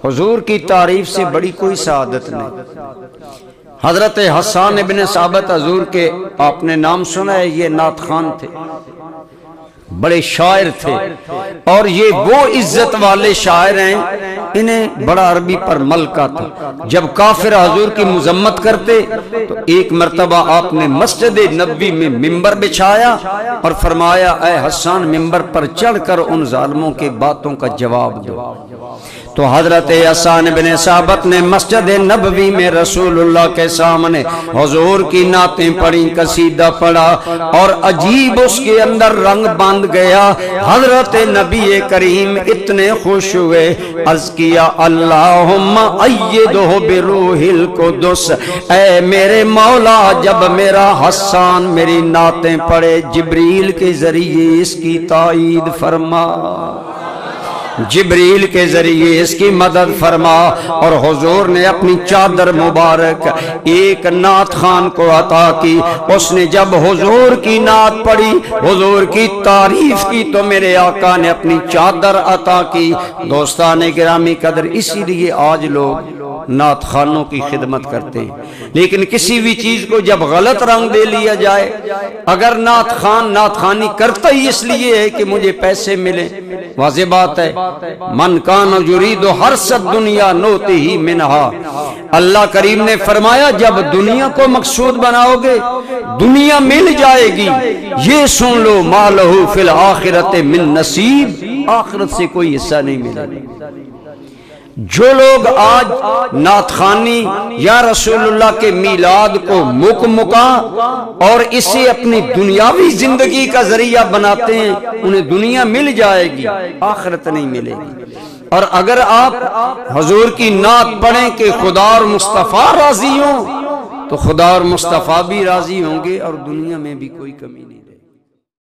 حضور کی تعریف سے بڑی کوئی سعادت نہیں۔ حضرت حسان ابن ثابت حضور کے آپ نے نام سنا ہے، یہ نعت خان تھے، بڑے شاعر تھے، اور یہ وہ عزت والے شاعر ہیں، انہیں بڑا عربی پر ملکہ تھا۔ جب کافر حضور کی مذمت کرتے تو ایک مرتبہ آپ نے مسجد نبوی میں ممبر بچھایا اور فرمایا اے حسان ممبر پر چڑھ کر ان ظالموں کے باتوں کا جواب دو۔ تو حضرت حسان بن ثابت نے مسجد نبوی میں رسول اللہ کے سامنے حضور کی نعتیں پڑھی، قصیدہ پڑھا، اور عجیب اس کے اندر رنگ باندھ گیا۔ حضرت نبی کریم اتنے خوش ہوئے، عرض کیا اللہم ایدہ بروح القدس، اے میرے مولا جب میرا حسان میری نعتیں پڑھے جبریل کے ذریعے اس کی تائید فرما، جبریل کے ذریعے اس کی مدد فرما۔ اور حضور نے اپنی چادر مبارک ایک نعت خان کو عطا کی۔ اس نے جب حضور کی نعت پڑھی، حضور کی تعریف کی، تو میرے آقا نے اپنی چادر عطا کی۔ دوستان گرامی قدر، اسی لیے آج لوگ نعت خانوں کی خدمت کرتے ہیں، لیکن کسی بھی چیز کو جب غلط رنگ دے لیا جائے، اگر نعت خان نعت خانی کرتا ہی اس لیے ہے کہ مجھے پیسے ملیں، واضح بات ہے من کان یرید حرث الدنیا نؤتہ منہا، اللہ کریم نے فرمایا جب دنیا کو مقصود بناؤ گے دنیا مل جائے گی، یہ سن لو ما لہ فی الآخرۃ من نصیب، آخرت سے کوئی حصہ نہیں ملے گا۔ جو لوگ آج نعت خوانی یا رسول اللہ کے میلاد کو مکا اور اسے اپنی دنیاوی زندگی کا ذریعہ بناتے ہیں، انہیں دنیا مل جائے گی، آخرت نہیں ملے گی۔ اور اگر آپ حضور کی نعت پڑھیں کہ خدا اور مصطفیٰ راضی ہوں، تو خدا اور مصطفیٰ بھی راضی ہوں گے اور دنیا میں بھی کوئی کمی نہیں۔